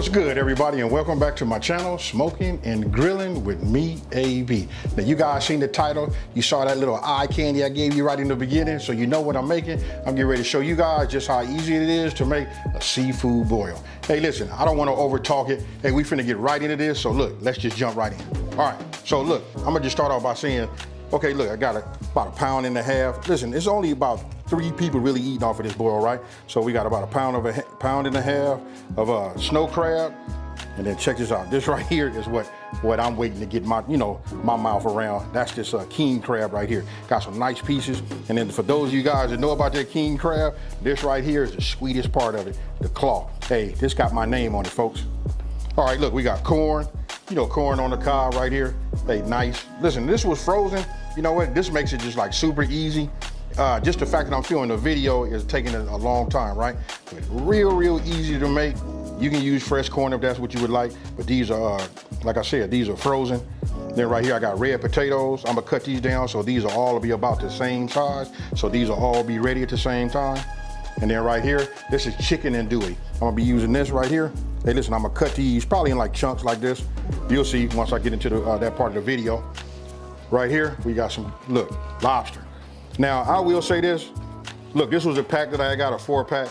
What's good, everybody, and welcome back to my channel, Smoking and Grilling with me, AB. Now, you guys seen the title. You saw that little eye candy I gave you right in the beginning, so you know what I'm making. I'm getting ready to show you guys just how easy it is to make a seafood boil. Hey, listen, I don't want to over talk it. Hey, we finna get right into this, so look, let's just jump right in. All right, so look, I'm gonna just start off by saying, okay, look, I got about a pound and a half. Listen, it's only about 3 people really eating off of this boil, right? So we got about a pound and a half of snow crab. And then check this out. This right here is what I'm waiting to get my, my mouth around. That's this king crab right here. Got some nice pieces. And then for those of you guys that know about that king crab, this right here is the sweetest part of it, the claw. Hey, this got my name on it, folks. All right, look, we got corn. Corn on the cob right here. Hey, nice. Listen, this was frozen. You know what? This makes it just like super easy. Just the fact that I'm filming the video is taking a long time, right? But real easy to make. You can use fresh corn if that's what you would like, but these are, like I said, these are frozen. Then right here I got red potatoes. I'm gonna cut these down so these will all be about the same size. So these will all be ready at the same time. And then right here, this is chicken andouille. I'm gonna be using this right here. Hey, listen, I'm gonna cut these probably in like chunks like this. You'll see once I get into that part of the video. Right here, we got some, look, lobster. Now, I will say this. Look, this was a pack that I got, a 4-pack.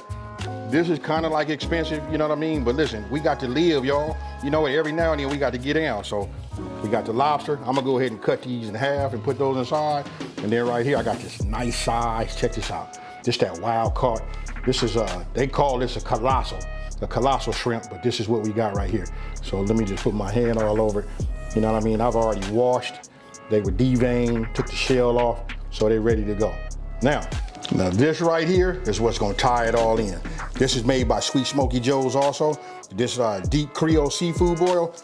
This is kind of like expensive, you know what I mean? But listen, we got to live, y'all. You know what, every now and then we got to get down. So we got the lobster. I'm gonna go ahead and cut these in half and put those inside. And then right here, I got this nice size, check this out. This that wild caught. This is, they call this a colossal shrimp, but this is what we got right here. So let me just put my hand all over it. You know what I mean? I've already washed. They were deveined, took the shell off, so they're ready to go. Now this right here is what's gonna tie it all in. This is made by Sweet Smoky Joe's also. This deep Creole seafood boil.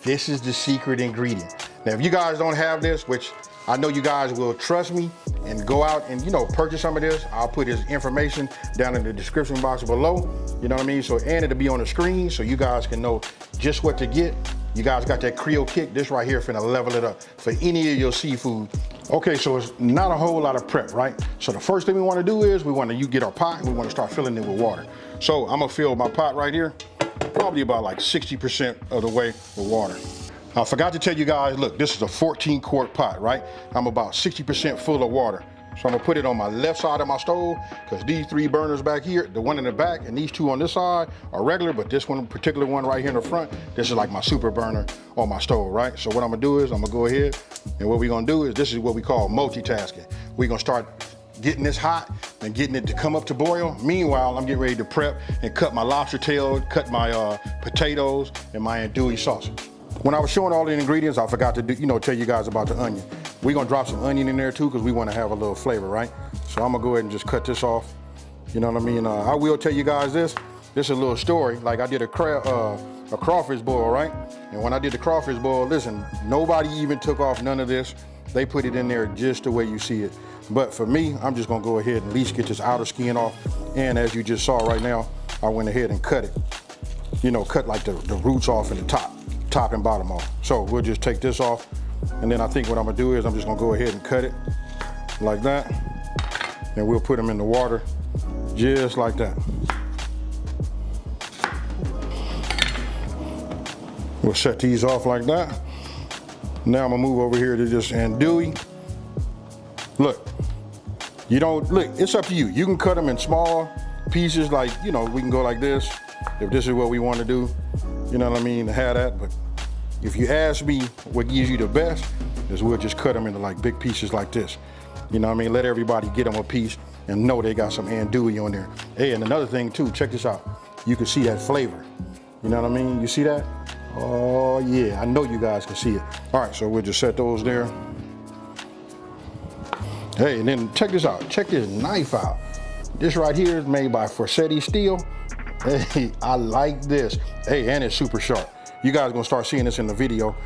This is the secret ingredient. Now, if you guys don't have this, which I know you guys will trust me and go out and, purchase some of this, I'll put his information down in the description box below. You know what I mean? So, and it'll be on the screen so you guys can know just what to get. You guys got that Creole kick. This right here finna level it up for any of your seafood. Okay, so it's not a whole lot of prep, right? So the first thing we wanna do is you get our pot and we wanna start filling it with water. So I'm gonna fill my pot right here, probably about like 60% of the way with water. I forgot to tell you guys, look, this is a 14-quart pot, right? I'm about 60% full of water. So I'm gonna put it on my left side of my stove because these 3 burners back here, the one in the back and these 2 on this side are regular, but this one, particular one right here in the front, this is like my super burner on my stove, right? So what I'm gonna do is I'm gonna go ahead and what we're gonna do is this is what we call multitasking. We're gonna start getting this hot and getting it to come up to boil. Meanwhile, I'm getting ready to prep and cut my lobster tail, cut my potatoes and my andouille sausage. When I was showing all the ingredients, I forgot to tell you guys about the onion. We're gonna drop some onion in there too because we wanna have a little flavor, right? So I'm gonna go ahead and just cut this off. You know what I mean? I will tell you guys this. This is a little story. Like I did a crawfish boil, right? And when I did the crawfish boil, listen, nobody even took off none of this. They put it in there just the way you see it. But for me, I'm just gonna go ahead and at least get this outer skin off. And as you just saw right now, I went ahead and cut it. Cut like the roots off and the top and bottom off. So we'll just take this off. And then I think what I'm gonna do is I'm just gonna go ahead and cut it like that. And we'll put them in the water just like that. We'll set these off like that. Now I'm gonna move over here to this andouille. Look, it's up to you. You can cut them in small pieces like, we can go like this if this is what we want to do. You know what I mean, have that. But if you ask me what gives you the best is we'll just cut them into like big pieces like this. You know what I mean? Let everybody get them a piece and know they got some andouille on there. Hey, and another thing too, check this out. You can see that flavor. You know what I mean? You see that? Oh yeah, I know you guys can see it. All right, so we'll just set those there. Hey, and then check this out. Check this knife out. This right here is made by Forsetti Steel. Hey, I like this. Hey, and it's super sharp. You guys are gonna start seeing this in the video.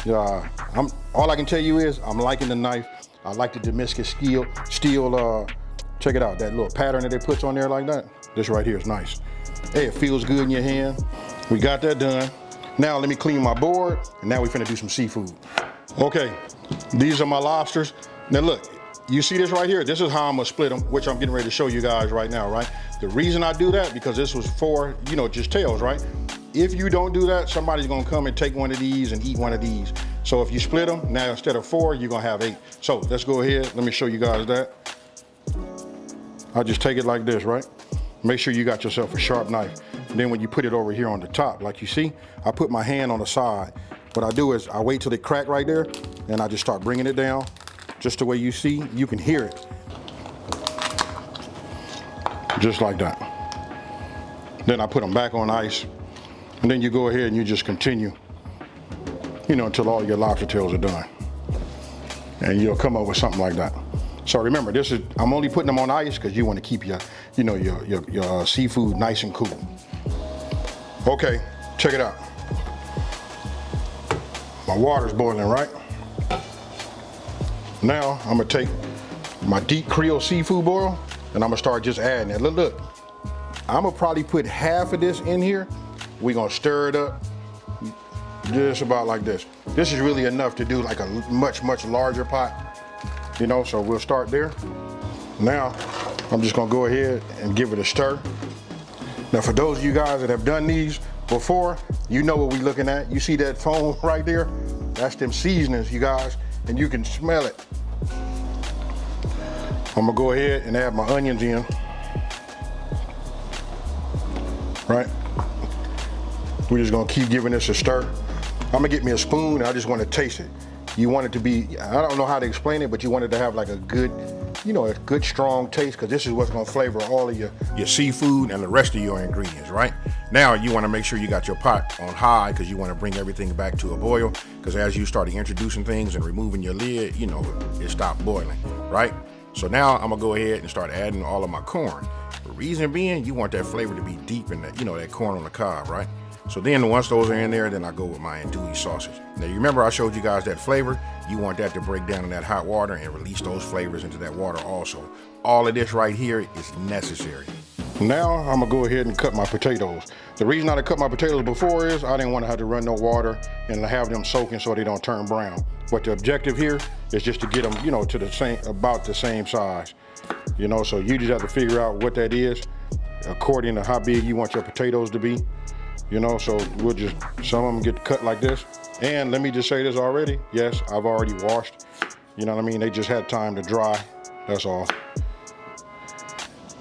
All I can tell you is I'm liking the knife. I like the Damascus steel. Check it out, that little pattern that they put on there like that. This right here is nice. Hey, it feels good in your hand. We got that done. Now let me clean my board, and now we finna do some seafood. Okay, these are my lobsters. Now look, you see this right here? This is how I'm gonna split them, which I'm getting ready to show you guys right now, right? The reason I do that, because this was for, just tails, right? if you don't do that, somebody's gonna come and take one of these and eat one of these. So if you split them, now instead of 4, you're gonna have 8. So let's go ahead, let me show you guys that. I just take it like this, right? Make sure you got yourself a sharp knife. And then when you put it over here on the top, like you see, I put my hand on the side. What I do is I wait till it crack right there, and I just start bringing it down, just the way you see, you can hear it. Just like that. Then I put them back on ice, and then you go ahead and you just continue, you know, until all your lobster tails are done. And you'll come up with something like that. So remember, this is, I'm only putting them on ice because you want to keep your, you know, your seafood nice and cool. Okay, check it out. My water's boiling, right? Now I'm gonna take my deep Creole seafood boil and I'm gonna start just adding it. Look, I'm gonna probably put half of this in here. We're gonna stir it up just about like this. This is really enough to do like a much larger pot. You know, so we'll start there. Now, I'm just gonna go ahead and give it a stir. Now, for those of you guys that have done these before, you know what we're looking at. You see that foam right there? That's them seasonings, you guys, and you can smell it. I'm gonna go ahead and add my onions in. Right? We're just gonna keep giving this a stir. I'm gonna get me a spoon, and I just wanna taste it. You want it to be, I don't know how to explain it, but you want it to have like a good, you know, a good strong taste, because this is what's gonna flavor all of your seafood and the rest of your ingredients, right? Now you wanna make sure you got your pot on high, because you wanna bring everything back to a boil, because as you start introducing things and removing your lid, you know, it stopped boiling, right? So now I'm gonna go ahead and start adding all of my corn. The reason being, you want that flavor to be deep in that, you know, that corn on the cob, right? So then once those are in there, then I go with my andouille sausage. Now you remember I showed you guys that flavor? You want that to break down in that hot water and release those flavors into that water also. All of this right here is necessary. Now I'm gonna go ahead and cut my potatoes. The reason I cut my potatoes before is I didn't want to have to run no water and have them soaking so they don't turn brown. But the objective here is just to get them, you know, to the same, about the same size. You know, so you just have to figure out what that is according to how big you want your potatoes to be. You know, so we'll just, some of them get cut like this. And let me just say this already. Yes, I've already washed. You know what I mean? They just had time to dry. That's all.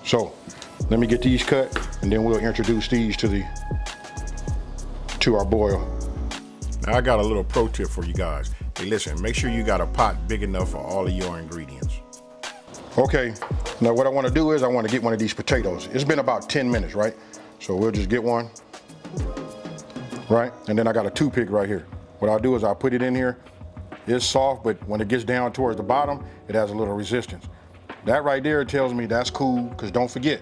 So let me get these cut, and then we'll introduce these to our boil. Now I got a little pro tip for you guys. Hey, listen, make sure you got a pot big enough for all of your ingredients. Okay, now what I want to do is I want to get one of these potatoes. It's been about 10 minutes, right? So we'll just get one. Right? And then I got a toothpick right here. What I'll do is I'll put it in here. It's soft, but when it gets down towards the bottom, it has a little resistance. That right there tells me that's cool, because don't forget,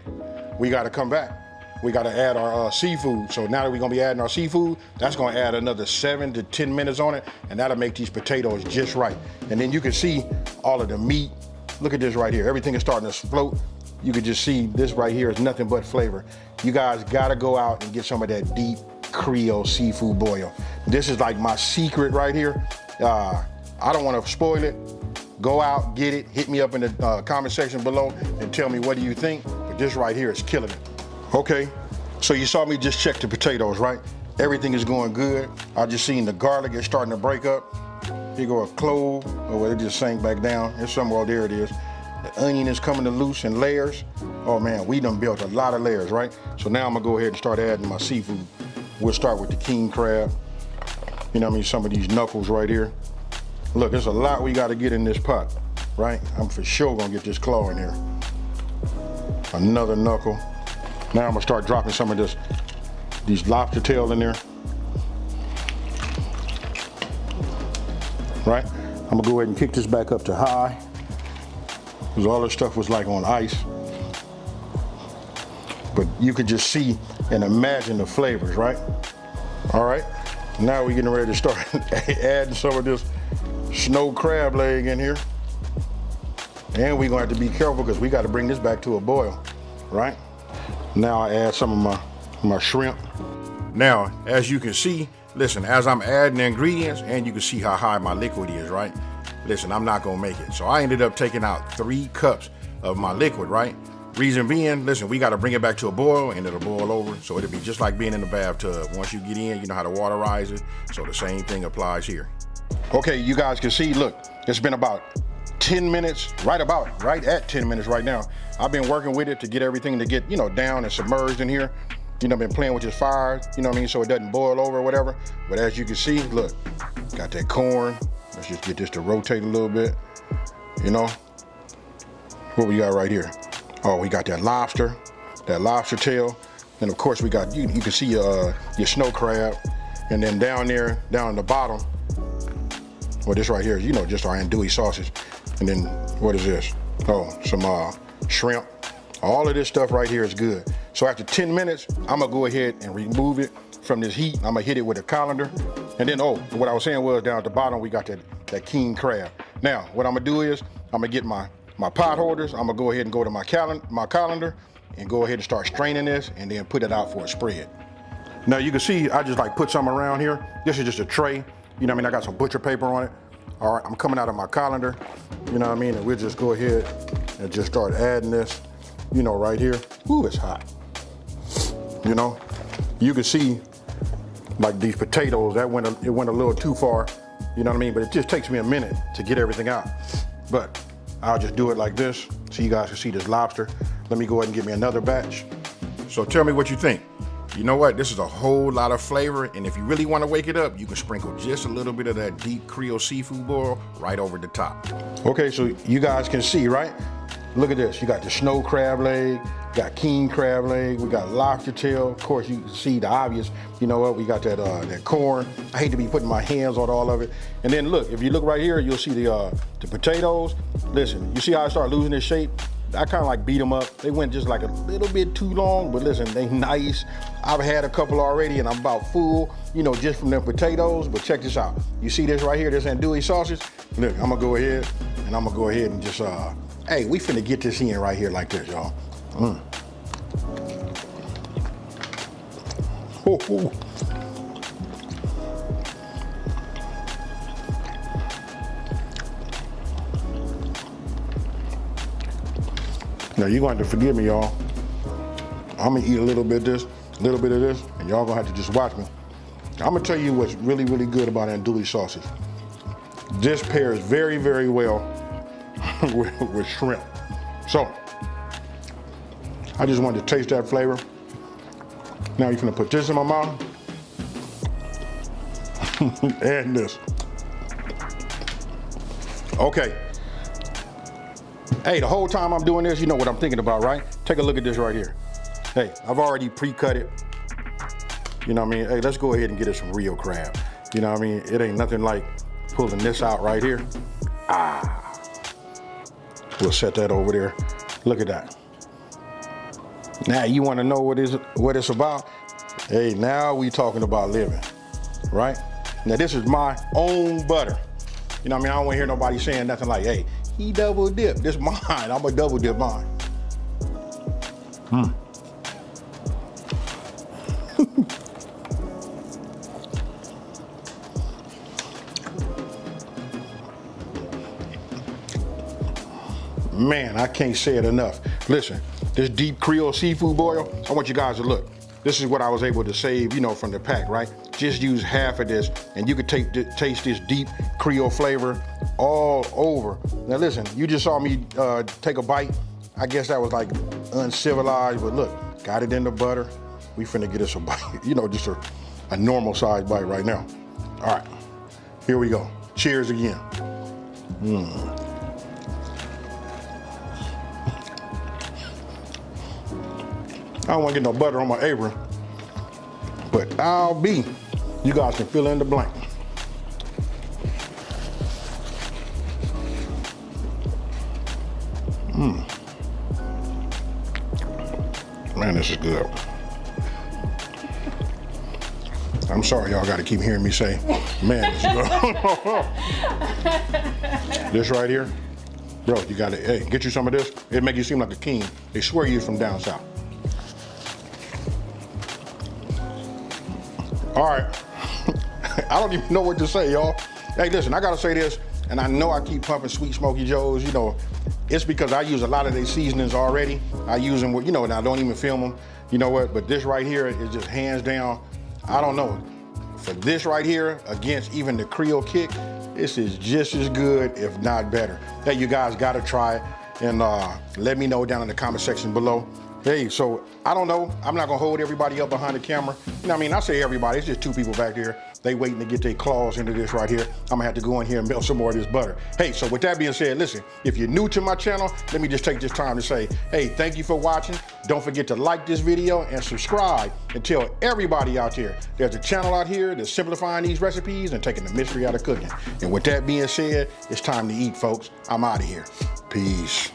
we got to come back. We got to add our seafood. So now that we're going to be adding our seafood, that's going to add another 7 to 10 minutes on it, and that'll make these potatoes just right. And then you can see all of the meat. Look at this right here. Everything is starting to float. You can just see this right here is nothing but flavor. You guys got to go out and get some of that deep Creole seafood boil. This is like my secret right here. I don't want to spoil it. Go out, get it, hit me up in the comment section below and tell me what do you think, but this right here is killing it. Okay, so you saw me just check the potatoes, right? Everything is going good. I just seen the garlic is starting to break up. Here go a clove, oh well, it just sank back down. It's somewhere, there it is. The onion is coming to loose in layers. Oh man, we done built a lot of layers, right? So now I'm gonna go ahead and start adding my seafood. We'll start with the king crab. You know what I mean? Some of these knuckles right here. Look, there's a lot we gotta get in this pot, right? I'm for sure gonna get this claw in here. Another knuckle. Now I'm gonna start dropping some of these lobster tail in there. Right? I'm gonna go ahead and kick this back up to high, because all this stuff was like on ice. But you could just see and imagine the flavors, right? All right, now we're getting ready to start adding some of this snow crab leg in here. And we're gonna have to be careful because we gotta bring this back to a boil, right? Now I add some of my shrimp. Now, as you can see, listen, as I'm adding the ingredients, and you can see how high my liquid is, right? Listen, I'm not gonna make it. So I ended up taking out 3 cups of my liquid, right? Reason being, listen, we got to bring it back to a boil and it'll boil over. So it'll be just like being in the bathtub. Once you get in, you know how to water rise it. So the same thing applies here. Okay, you guys can see, look, it's been about 10 minutes, right at 10 minutes right now. I've been working with it to get everything to get, you know, down and submerged in here. You know, been playing with this fire, you know what I mean, so it doesn't boil over or whatever. But as you can see, look, got that corn. Let's just get this to rotate a little bit, you know. What we got right here? Oh, we got that lobster tail. And of course we got, you can see your snow crab. And then down there, down at the bottom, well, this right here is, you know, just our andouille sausage. And then what is this? Oh, some shrimp. All of this stuff right here is good. So after 10 minutes, I'm gonna go ahead and remove it from this heat. I'm gonna hit it with a colander. And then, oh, what I was saying was down at the bottom, we got that king crab. Now, what I'm gonna do is, I'm gonna get my pot holders. I'm gonna go ahead and go to my colander and go ahead and start straining this and then put it out for a spread. Now you can see, I just like put some around here. This is just a tray. You know what I mean? I got some butcher paper on it. All right, I'm coming out of my colander. You know what I mean? And we'll just go ahead and just start adding this, you know, right here. Ooh, it's hot. You know, you can see like these potatoes, it went a little too far. You know what I mean? But it just takes me a minute to get everything out. But I'll just do it like this so you guys can see this lobster. Let me go ahead and get me another batch. So tell me what you think. You know what? This is a whole lot of flavor, and if you really want to wake it up, you can sprinkle just a little bit of that deep Creole seafood boil right over the top. Okay, so you guys can see, right? Look at this. You got the snow crab leg, got king crab leg, we got lobster tail. Of course, you can see the obvious. You know what? We got that corn. I hate to be putting my hands on all of it. And then look, if you look right here, you'll see the potatoes. Listen, you see how I start losing their shape? I kind of like beat them up. They went just like a little bit too long, but listen, they nice. I've had a couple already and I'm about full, you know, just from them potatoes. But check this out. You see this right here, this andouille sausage? Look, I'm gonna go ahead and just, hey, we finna get this in right here like this, y'all. Ooh. Now you're going to have to forgive me, y'all. I'm gonna eat a little bit of this, and y'all gonna have to just watch me. I'm gonna tell you what's really, really good about andouille sausage. This pairs very, very well with shrimp. So, I just wanted to taste that flavor. Now you're gonna put this in my mouth, and this. Okay. Hey, the whole time I'm doing this, you know what I'm thinking about, right? Take a look at this right here. Hey, I've already pre-cut it. You know what I mean? Hey, let's go ahead and get us some real crab. You know what I mean? It ain't nothing like pulling this out right here. We'll set that over there. Look at that. Now you want to know what it's about? Hey, now we talking about living, right? Now this is my own butter. You know what I mean? I don't want to hear nobody saying nothing like, hey, he double dip. This mine. I'm a double dip mine. Man, I can't say it enough. Listen, this deep Creole seafood boil, I want you guys to look. This is what I was able to save, you know, from the pack, right? Just use half of this and you could taste this deep Creole flavor all over. Now listen, you just saw me take a bite. I guess that was like uncivilized, but look, got it in the butter. We finna get us a bite, you know, just a normal size bite right now. All right, here we go. Cheers again. I don't want to get no butter on my apron, but I'll be. You guys can fill in the blank. Man, this is good. I'm sorry y'all got to keep hearing me say, man, this is good. This right here, bro, you got to, hey, get you some of this. It'll make you seem like a king. They swear you're from down south. All right, I don't even know what to say, y'all. Hey, listen, I gotta say this, and I know I keep pumping Sweet Smoky Joe's, you know, It's because I use a lot of their seasonings already. I use them, you know, and I don't even film them. You know what? But this right here is just hands down, I don't know. For this right here, against even the Creole Kick, this is just as good, if not better. Hey, you guys gotta try it, and let me know down in the comment section below. Hey, so I don't know, I'm not gonna hold everybody up behind the camera. You know what I mean? I say everybody, it's just two people back there. They waiting to get their claws into this right here. I'm gonna have to go in here and melt some more of this butter. Hey, so with that being said, listen, if you're new to my channel, let me just take this time to say, hey, thank you for watching. Don't forget to like this video and subscribe, and tell everybody out there there's a channel out here that's simplifying these recipes and taking the mystery out of cooking. And with that being said, it's time to eat, folks. I'm out of here. Peace.